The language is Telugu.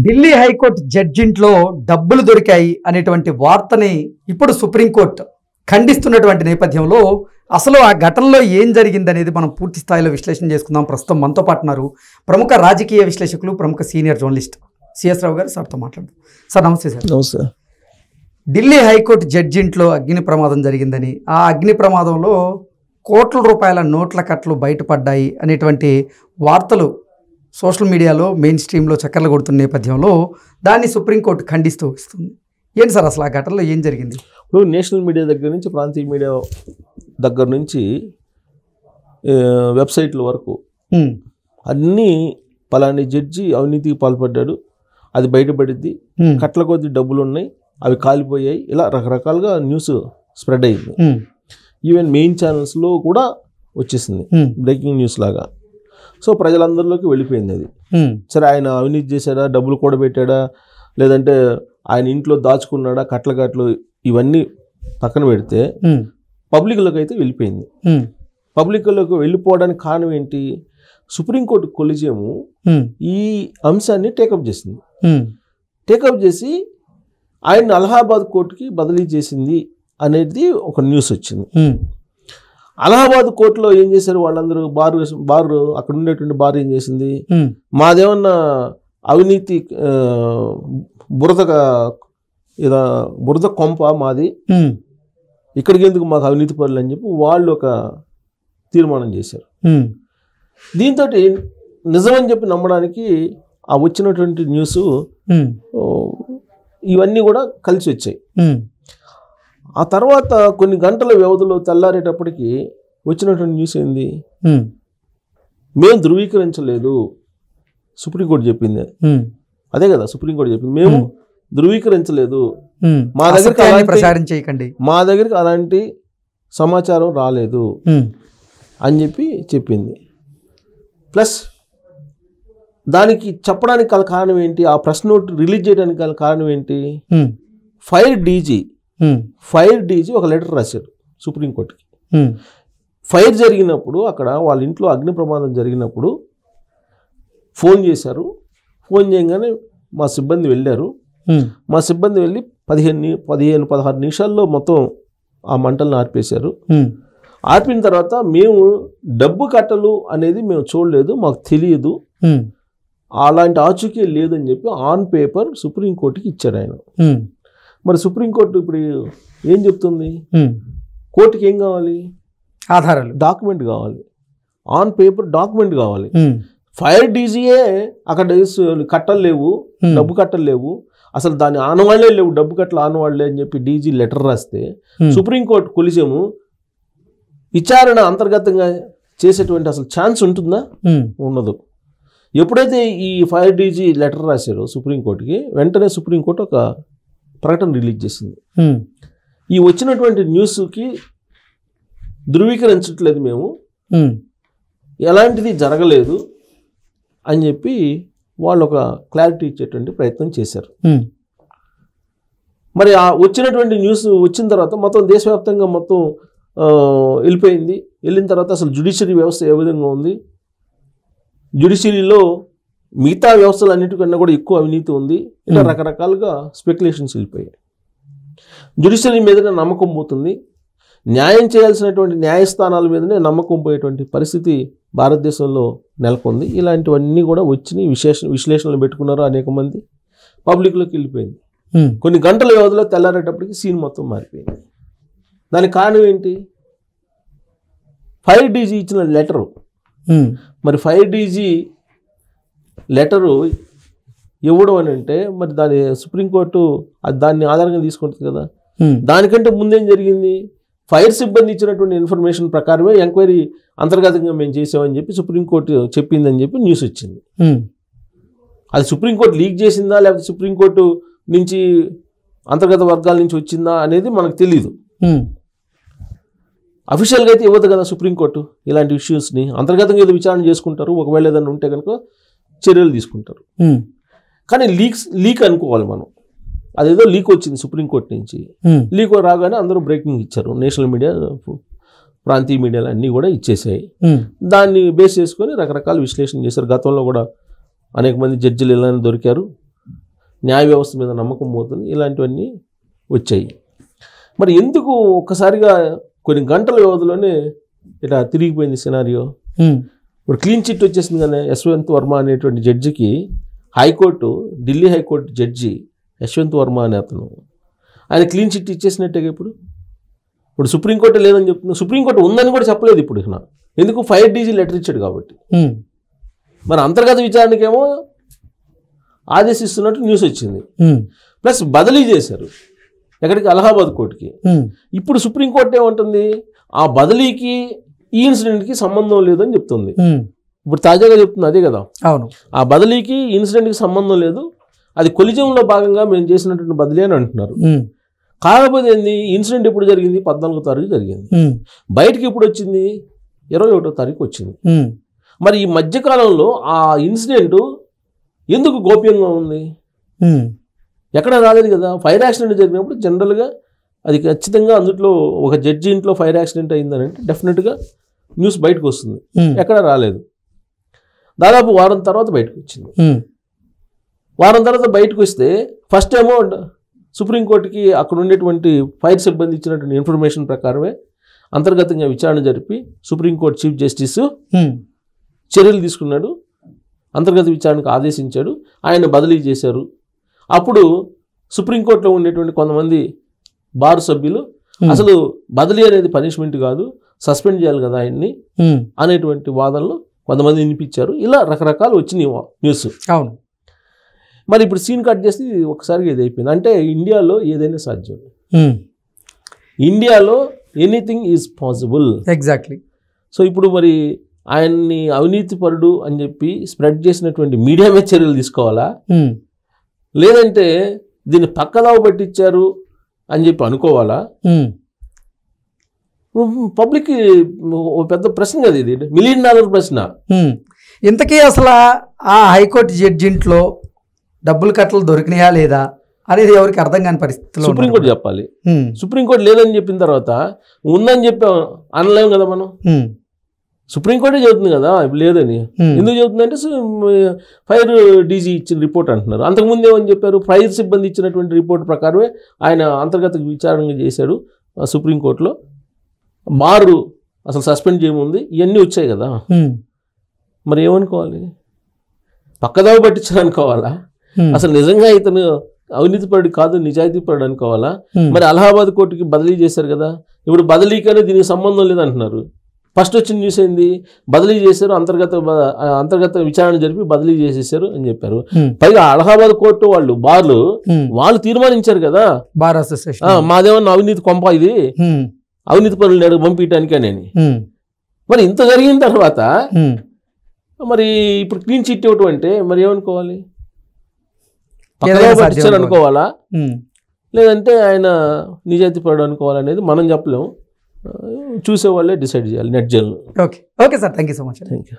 ఢిల్లీ హైకోర్టు జడ్జింట్లో డబ్బులు దొరికాయి అనేటువంటి వార్తని ఇప్పుడు సుప్రీంకోర్టు ఖండిస్తున్నటువంటి నేపథ్యంలో అసలు ఆ ఘటనలో ఏం జరిగిందనేది మనం పూర్తి స్థాయిలో విశ్లేషణ చేసుకుందాం. ప్రస్తుతం మనతో పాటు ఉన్నారు ప్రముఖ రాజకీయ విశ్లేషకులు, ప్రముఖ సీనియర్ జర్నలిస్ట్ సిఎస్ రావు గారు. సార్తో మాట్లాడదాం. సార్ నమస్తే. సార్ నమస్తే. ఢిల్లీ హైకోర్టు జడ్జింట్లో అగ్ని ప్రమాదం జరిగిందని, ఆ అగ్ని ప్రమాదంలో కోట్ల రూపాయల నోట్ల కట్టలు బయటపడ్డాయి అనేటువంటి వార్తలు సోషల్ మీడియాలో మెయిన్ స్ట్రీమ్లో చక్కర్లు కొడుతున్న నేపథ్యంలో దాన్ని సుప్రీంకోర్టు ఖండిస్తూ వస్తుంది. ఏంటి సార్ అసలు ఆ ఘటనలో ఏం జరిగింది? ఇప్పుడు నేషనల్ మీడియా దగ్గర నుంచి ప్రాంతీయ మీడియా దగ్గర నుంచి వెబ్సైట్ల వరకు అన్నీ పలాని జడ్జి అవినీతికి పాల్పడ్డాడు, అది బయటపడింది, కట్ల కొద్ది డబ్బులు ఉన్నాయి, అవి కాలిపోయాయి, ఇలా రకరకాలుగా న్యూస్ స్ప్రెడ్ అయింది. ఈవెన్ మెయిన్ ఛానల్స్లో కూడా వచ్చేసింది బ్రేకింగ్ న్యూస్ లాగా. సో ప్రజలందరిలోకి వెళ్ళిపోయింది అది. సరే ఆయన అవినీతి చేశాడా, డబ్బులు కూడబెట్టాడా, లేదంటే ఆయన ఇంట్లో దాచుకున్నాడా, కట్టలు ఇవన్నీ పక్కన పెడితే పబ్లిక్లోకి అయితే వెళ్ళిపోయింది. పబ్లిక్లోకి వెళ్ళిపోవడానికి కారణం ఏంటి? సుప్రీంకోర్టు కొలిజియము ఈ అంశాన్ని టేకప్ చేసింది. టేకప్ చేసి ఆయన అలహాబాద్ కోర్టుకి బదిలీ చేసింది అనేది ఒక న్యూస్ వచ్చింది. అలహాబాద్ కోర్టులో ఏం చేశారు వాళ్ళందరూ, బారు అక్కడ ఉండేటువంటి బార్ ఏం చేసింది, మాదేమన్నా అవినీతి బురద కొంప మాది, ఇక్కడికి ఎందుకు మాకు అవినీతి పనులు అని చెప్పి వాళ్ళు ఒక తీర్మానం చేశారు. దీంతో నిజమని చెప్పి నమ్మడానికి ఆ వచ్చినటువంటి న్యూస్ ఇవన్నీ కూడా కలిసి వచ్చాయి. ఆ తర్వాత కొన్ని గంటల వ్యవధిలో తెల్లారేటప్పటికి వచ్చినటువంటి న్యూస్ ఏంది, మేము ధృవీకరించలేదు, సుప్రీంకోర్టు చెప్పింది. అదే కదా సుప్రీంకోర్టు చెప్పింది, మేము ధృవీకరించలేదు, మా దగ్గరికి అలాంటి సమాచారం రాలేదు అని చెప్పింది. ప్లస్ దానికి చెప్పడానికి గల కారణం ఏంటి, ఆ ప్రెస్ నోట్ రిలీజ్ చేయడానికి గల కారణం ఏంటి, ఫైర్ డీజీ ఒక లెటర్ రాశాడు సుప్రీంకోర్టుకి. ఫైర్ జరిగినప్పుడు అక్కడ వాళ్ళ ఇంట్లో అగ్ని ప్రమాదం జరిగినప్పుడు ఫోన్ చేశారు. ఫోన్ చేయగానే మా సిబ్బంది వెళ్ళారు. మా సిబ్బంది వెళ్ళి 15-16 నిమిషాల్లో మొత్తం ఆ మంటలను ఆర్పేశారు. ఆర్పిన తర్వాత మేము డబ్బు కట్టలు అనేది మేము చూడలేదు, మాకు తెలియదు, అలాంటి ఆచూకీ లేదని చెప్పి ఆన్ పేపర్ సుప్రీంకోర్టుకి ఇచ్చాడు ఆయన. మరి సుప్రీంకోర్టు ఇప్పుడు ఏం చెప్తుంది, కోర్టుకి ఏం కావాలి, ఆధారాలు, డాక్యుమెంట్ కావాలి, ఆన్ పేపర్ డాక్యుమెంట్ కావాలి. ఫైర్ డీజీయే అక్కడ కట్టలు లేవు, డబ్బు కట్టలు లేవు, అసలు దాని ఆనవాళ్లే లేవు, డబ్బు కట్టలు ఆనవాళ్లే అని చెప్పి డీజీ లెటర్ రాస్తే సుప్రీంకోర్టు కొలిసేము విచారణ అంతర్గతంగా చేసేటువంటి అసలు ఛాన్స్ ఉంటుందా? ఉండదు. ఎప్పుడైతే ఈ ఫైర్ డీజీ లెటర్ రాశారో సుప్రీంకోర్టుకి, వెంటనే సుప్రీంకోర్టు ఒక ప్రకటన రిలీజ్ చేసింది. ఈ వచ్చినటువంటి న్యూస్కి ధృవీకరించట్లేదు, మేము ఎలాంటిది జరగలేదు అని చెప్పి వాళ్ళు ఒక క్లారిటీ ఇచ్చేటువంటి ప్రయత్నం చేశారు. మరి ఆ వచ్చినటువంటి న్యూస్ వచ్చిన తర్వాత మొత్తం దేశవ్యాప్తంగా మొత్తం వెళ్ళిపోయింది. వెళ్ళిన తర్వాత అసలు జ్యుడిషియరీ వ్యవస్థ ఏ విధంగా ఉంది, జ్యుడిషియరీలో మిగతా వ్యవస్థలు అన్నిటికన్నా కూడా ఎక్కువ అవినీతి ఉంది, ఇలా రకరకాలుగా స్పెక్యులేషన్స్ వెళ్ళిపోయాయి. జ్యుడిషియరీ మీదనే నమ్మకం పోతుంది, న్యాయం చేయాల్సినటువంటి న్యాయస్థానాల మీదనే నమ్మకం పోయేటువంటి పరిస్థితి భారతదేశంలో నెలకొంది. ఇలాంటివన్నీ కూడా వచ్చి విశ్లేషణలు పెట్టుకున్నారు అనేక మంది, పబ్లిక్లోకి వెళ్ళిపోయింది. కొన్ని గంటల వ్యవధిలో తెల్లారేటప్పటికి సీన్ మొత్తం మారిపోయింది. దానికి కారణం ఏంటి? ఫైర్ డీజీ ఇచ్చిన లెటరు. మరి ఫైర్ డీజీ లెటరు ఇవ్వడం అని అంటే మరి దాని సుప్రీంకోర్టు దాన్ని ఆధారంగా తీసుకుంటుంది కదా. దానికంటే ముందేం జరిగింది, ఫైర్ సిబ్బంది ఇచ్చినటువంటి ఇన్ఫర్మేషన్ ప్రకారమే ఎంక్వైరీ అంతర్గతంగా మేము చేసామని చెప్పి సుప్రీంకోర్టు చెప్పిందని చెప్పి న్యూస్ వచ్చింది. అది సుప్రీంకోర్టు లీక్ చేసిందా లేకపోతే సుప్రీంకోర్టు నుంచి అంతర్గత వర్గాల నుంచి వచ్చిందా అనేది మనకు తెలీదు. అఫీషియల్గా అయితే ఇవ్వదు కదా సుప్రీంకోర్టు ఇలాంటి ఇష్యూస్ని. అంతర్గతంగా ఏదో విచారణ చేసుకుంటారు, ఒకవేళ ఏదైనా ఉంటే కనుక చర్యలు తీసుకుంటారు. కానీ లీక్ అనుకోవాలి మనం. అదేదో లీక్ వచ్చింది సుప్రీంకోర్టు నుంచి, లీక్ రాగానే అందరూ బ్రేకింగ్ ఇచ్చారు. నేషనల్ మీడియా, ప్రాంతీయ మీడియాలు అన్నీ కూడా ఇచ్చేసాయి. దాన్ని బేస్ చేసుకొని రకరకాల విశ్లేషణ చేశారు. గతంలో కూడా అనేక మంది జడ్జిలు ఇలానే దొరికారు, న్యాయ వ్యవస్థ మీద నమ్మకం పోతుంది, ఇలాంటివన్నీ వచ్చాయి. మరి ఎందుకు ఒక్కసారిగా కొన్ని గంటల వ్యవధిలోనే ఇలా తిరిగిపోయింది సినారియో? ఇప్పుడు క్లీన్ చిట్ వచ్చేసింది కానీ యశ్వంత్ వర్మ అనేటువంటి జడ్జికి high court, Delhi high court judge Yashwant Varma అనే అతను, ఆయన క్లీన్ చిట్ ఇచ్చేసినట్టుగా ఇప్పుడు సుప్రీంకోర్టు లేదని చెప్తుంది. సుప్రీంకోర్టు ఉందని కూడా చెప్పలేదు ఇప్పుడు. ఎందుకు? 5 DG లెటర్ ఇచ్చాడు కాబట్టి. మరి అంతర్గత విచారణకేమో ఆదేశిస్తున్నట్టు న్యూస్ వచ్చింది. ప్లస్ బదిలీ చేశారు ఎక్కడికి? అలహాబాద్ కోర్టుకి. ఇప్పుడు సుప్రీంకోర్టు ఏమంటుంది? ఆ బదిలీకి ఈ ఇన్సిడెంట్కి సంబంధం లేదని చెప్తుంది. ఇప్పుడు తాజాగా చెప్తుంది అదే కదా. అవును, ఆ బదిలీకి ఇన్సిడెంట్కి సంబంధం లేదు, అది కొలిజంలో భాగంగా మేము చేసినటువంటి బదిలీ అని అంటున్నారు. కాకపోతే ఏంది? ఇన్సిడెంట్ ఎప్పుడు జరిగింది? 14వ తారీఖు జరిగింది. బయటికి ఎప్పుడు వచ్చింది? 21వ తారీఖు వచ్చింది. మరి ఈ మధ్యకాలంలో ఆ ఇన్సిడెంట్ ఎందుకు గోప్యంగా ఉంది? ఎక్కడ రాలేదు కదా. ఫైర్ యాక్సిడెంట్ జరిగినప్పుడు జనరల్గా అది ఖచ్చితంగా అందులో ఒక జడ్జి ఇంట్లో ఫైర్ యాక్సిడెంట్ అయిందని అంటే డెఫినెట్గా న్యూస్ బయటకు వస్తుంది. ఎక్కడ రాలేదు. దాదాపు వారం తర్వాత బయటకు వచ్చింది. వారం తర్వాత బయటకు వస్తే ఫస్ట్ ఏమో సుప్రీంకోర్టుకి అక్కడ ఉండేటువంటి ఫైర్ సిబ్బంది ఇచ్చినటువంటి ఇన్ఫర్మేషన్ ప్రకారమే అంతర్గతంగా విచారణ జరిపి సుప్రీంకోర్టు చీఫ్ జస్టిస్ చర్యలు తీసుకున్నాడు, అంతర్గత విచారణకు ఆదేశించాడు, ఆయన బదిలీ చేశారు. అప్పుడు సుప్రీంకోర్టులో ఉండేటువంటి కొంతమంది బార్ సభ్యులు అసలు బదిలీ అనేది పనిష్మెంట్ కాదు, సస్పెండ్ చేయాలి కదా ఆయన్ని అనేటువంటి వాదనలు కొంతమంది వినిపించారు. ఇలా రకరకాలు వచ్చినాయి న్యూస్. అవును. మరి ఇప్పుడు సీన్ కట్ చేసి ఒకసారిగా ఇది అయిపోయింది. అంటే ఇండియాలో ఏదైనా సాధ్యం, ఇండియాలో anything is possible. Exactly. So ఇప్పుడు మరి ఆయన్ని అవినీతిపరుడు అని చెప్పి స్ప్రెడ్ చేసినటువంటి మీడియా మీద చర్యలు తీసుకోవాలా, లేదంటే దీన్ని పక్కదావ పట్టించారు అని చెప్పి అనుకోవాలా? పబ్లిక్ పెద్ద ప్రశ్న కదా ఇది, $1 మిలియన్ ప్రశ్న. ఇంతకీ అసలు ఆ హైకోర్టు జడ్జింట్లో డబ్బులు కట్టలు దొరికినాయా లేదా అనేది ఎవరికి అర్థం కాని పరిస్థితిలో సుప్రీంకోర్టు చెప్పాలి. సుప్రీంకోర్టు లేదని చెప్పిన తర్వాత ఉందని చెప్పి అనలేము కదా మనం. సుప్రీంకోర్టే చెబుతుంది కదా ఇప్పుడు లేదని. ఎందుకు చెబుతుందంటే ఫైర్ డీజీ ఇచ్చిన రిపోర్ట్ అంటున్నారు. అంతకుముందు ఏమని చెప్పారు? ఫైర్ సిబ్బంది ఇచ్చినటువంటి రిపోర్ట్ ప్రకారమే ఆయన అంతర్గత విచారణ చేశాడు సుప్రీంకోర్టులో. మారు అసలు సస్పెండ్ చేయముంది, ఇవన్నీ వచ్చాయి కదా. మరి ఏమనుకోవాలి? పక్కదావ పట్టించారు అనుకోవాలా? అసలు నిజంగా ఇతను అవినీతిపరుడు కాదు, నిజాయితీపరుడు అనుకోవాలా? మరి అలహాబాద్ కోర్టుకి బదిలీ చేశారు కదా, ఇప్పుడు బదిలీకనే దీనికి సంబంధం లేదంటున్నారు. ఫస్ట్ వచ్చిన న్యూస్ ఏంది? బదిలీ చేశారు, అంతర్గత విచారణ జరిపి బదిలీ చేసేసారు అని చెప్పారు. పైగా అలహాబాద్ కోర్టు వాళ్ళు తీర్మానించారు కదా, బార్ అసోసియేషన్ మాదేమన్నా అవినీతి కొంప ఇది, అవినీతి పనులు పంపించడానికి అని. మరి ఇంత జరిగిన తర్వాత మరి ఇప్పుడు క్లీన్ చిట్ ఇవ్వటం అంటే మరి ఏమనుకోవాలి? పక్కన పట్టించారు అనుకోవాలా, లేదంటే ఆయన నిజాయితీ పరుడు అనుకోవాలనేది మనం చెప్పలేము. చూసే వాళ్ళే డిసైడ్ చేయాలి నెట్ జైల్లో. Okay sir, thank you so much. Thank you.